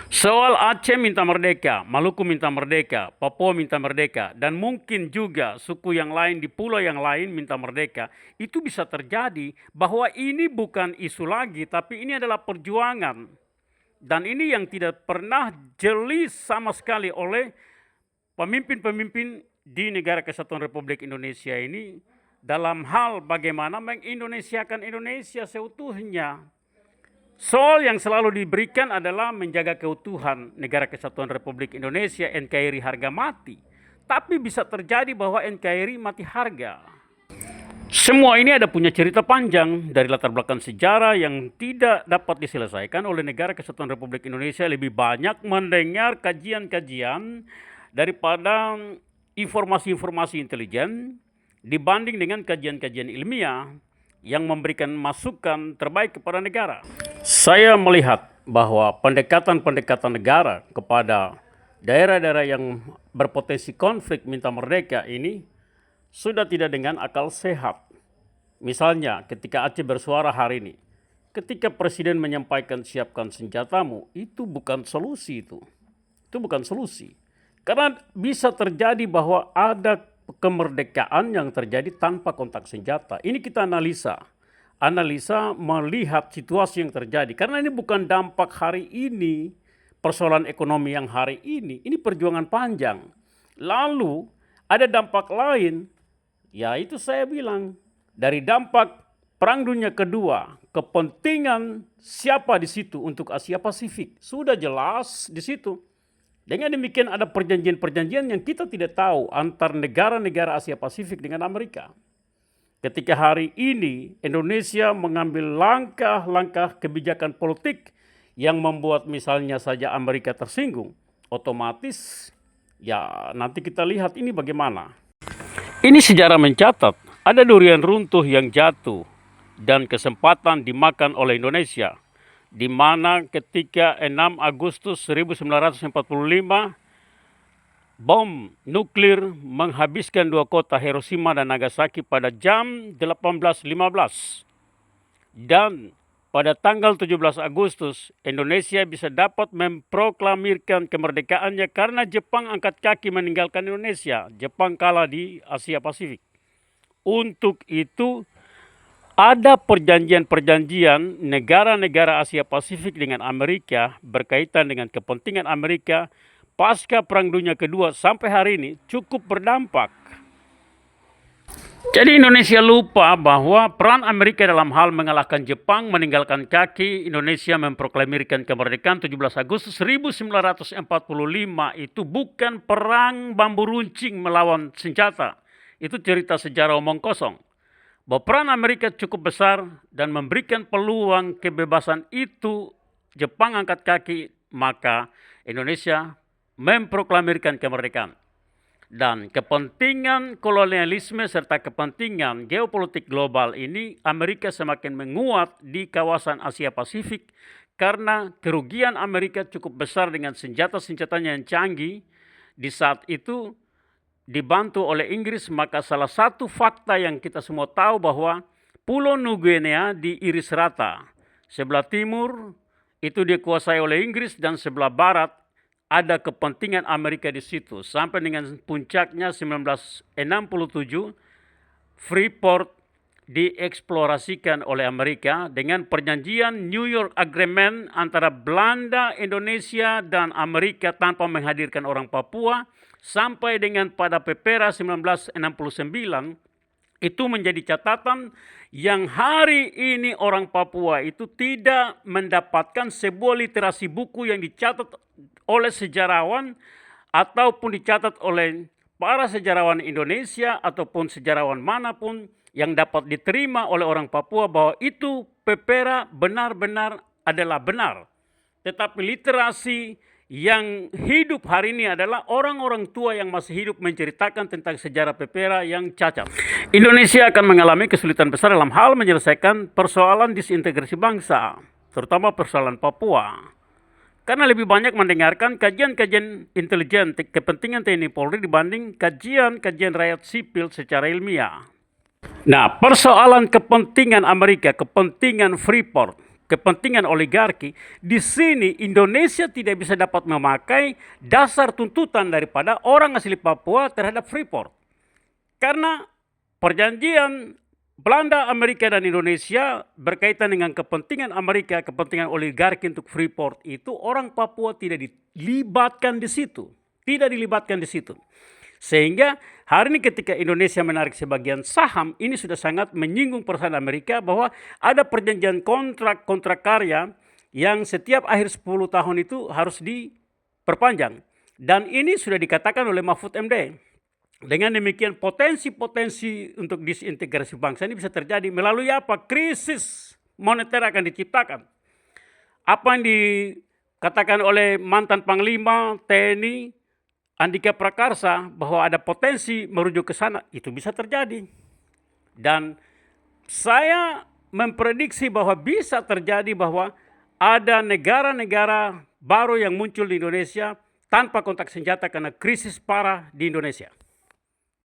Soal Aceh minta merdeka, Maluku minta merdeka, Papua minta merdeka, dan mungkin juga suku yang lain di pulau yang lain minta merdeka, itu bisa terjadi bahwa ini bukan isu lagi, tapi ini adalah perjuangan. Dan ini yang tidak pernah jeli sama sekali oleh pemimpin-pemimpin di negara Kesatuan Republik Indonesia ini dalam hal bagaimana mengindonesiakan Indonesia seutuhnya. Soal yang selalu diberikan adalah menjaga keutuhan Negara Kesatuan Republik Indonesia, NKRI harga mati. Tapi bisa terjadi bahwa NKRI mati harga. Semua ini ada punya cerita panjang dari latar belakang sejarah yang tidak dapat diselesaikan oleh Negara Kesatuan Republik Indonesia. Lebih banyak mendengar kajian-kajian daripada informasi-informasi intelijen dibanding dengan kajian-kajian ilmiah yang memberikan masukan terbaik kepada negara. Saya melihat bahwa pendekatan-pendekatan negara kepada daerah-daerah yang berpotensi konflik minta merdeka ini sudah tidak dengan akal sehat. Misalnya ketika Aceh bersuara hari ini, ketika Presiden menyampaikan siapkan senjatamu, itu bukan solusi itu. Itu bukan solusi. Karena bisa terjadi bahwa ada kemerdekaan yang terjadi tanpa kontak senjata. Ini kita analisa melihat situasi yang terjadi. Karena ini bukan dampak hari ini, persoalan ekonomi yang hari ini perjuangan panjang. Lalu ada dampak lain, yaitu saya bilang, dari dampak Perang Dunia Kedua, kepentingan siapa di situ untuk Asia Pasifik, sudah jelas di situ. Dengan demikian ada perjanjian-perjanjian yang kita tidak tahu antar negara-negara Asia Pasifik dengan Amerika. Ketika hari ini Indonesia mengambil langkah-langkah kebijakan politik yang membuat misalnya saja Amerika tersinggung, otomatis ya nanti kita lihat ini bagaimana. Ini sejarah mencatat ada durian runtuh yang jatuh dan kesempatan dimakan oleh Indonesia, di mana ketika 6 Agustus 1945 bom nuklir menghabiskan dua kota Hiroshima dan Nagasaki pada jam 18.15. Dan pada tanggal 17 Agustus Indonesia bisa dapat memproklamirkan kemerdekaannya karena Jepang angkat kaki meninggalkan Indonesia. Jepang kalah di Asia Pasifik. Untuk itu ada perjanjian-perjanjian negara-negara Asia Pasifik dengan Amerika berkaitan dengan kepentingan Amerika pasca Perang Dunia Kedua sampai hari ini cukup berdampak. Jadi Indonesia lupa bahwa peran Amerika dalam hal mengalahkan Jepang, meninggalkan kaki, Indonesia memproklamirkan kemerdekaan 17 Agustus 1945 itu bukan perang bambu runcing melawan senjata. Itu cerita sejarah omong kosong. Bahwa peran Amerika cukup besar dan memberikan peluang kebebasan itu Jepang angkat kaki, maka Indonesia memproklamirkan kemerdekaan. Dan kepentingan kolonialisme serta kepentingan geopolitik global ini Amerika semakin menguat di kawasan Asia Pasifik karena kerugian Amerika cukup besar dengan senjata-senjatanya yang canggih. Di saat itu dibantu oleh Inggris, maka salah satu fakta yang kita semua tahu bahwa Pulau Nuguinea diiris rata. Sebelah timur itu dikuasai oleh Inggris dan sebelah barat ada kepentingan Amerika di situ. Sampai dengan puncaknya 1967, Freeport dieksplorasikan oleh Amerika dengan perjanjian New York Agreement antara Belanda, Indonesia, dan Amerika tanpa menghadirkan orang Papua. Sampai dengan pada PPRA 1969, itu menjadi catatan yang hari ini orang Papua itu tidak mendapatkan sebuah literasi buku yang dicatat oleh sejarawan ataupun dicatat oleh para sejarawan Indonesia ataupun sejarawan manapun yang dapat diterima oleh orang Papua bahwa itu PPRA benar-benar adalah benar. Tetapi literasi yang hidup hari ini adalah orang-orang tua yang masih hidup menceritakan tentang sejarah PPRA yang cacat. Indonesia akan mengalami kesulitan besar dalam hal menyelesaikan persoalan disintegrasi bangsa, terutama persoalan Papua. Karena lebih banyak mendengarkan kajian-kajian intelijen kepentingan TNI Polri dibanding kajian-kajian rakyat sipil secara ilmiah. Nah, persoalan kepentingan Amerika, kepentingan Freeport, kepentingan oligarki, di sini Indonesia tidak bisa dapat memakai dasar tuntutan daripada orang asli Papua terhadap Freeport. Karena perjanjian Belanda, Amerika, dan Indonesia berkaitan dengan kepentingan Amerika, kepentingan oligarki untuk Freeport itu orang Papua tidak dilibatkan di situ. Tidak dilibatkan di situ. Sehingga hari ini ketika Indonesia menarik sebagian saham, ini sudah sangat menyinggung perasaan Amerika bahwa ada perjanjian kontrak karya yang setiap akhir 10 tahun itu harus diperpanjang. Dan ini sudah dikatakan oleh Mahfud MD. Dengan demikian potensi-potensi untuk disintegrasi bangsa ini bisa terjadi melalui apa? Krisis moneter akan diciptakan. Apa yang dikatakan oleh mantan Panglima TNI Andika Prakarsa bahwa ada potensi merujuk ke sana, itu bisa terjadi. Dan saya memprediksi bahwa bisa terjadi bahwa ada negara-negara baru yang muncul di Indonesia tanpa kontak senjata karena krisis parah di Indonesia.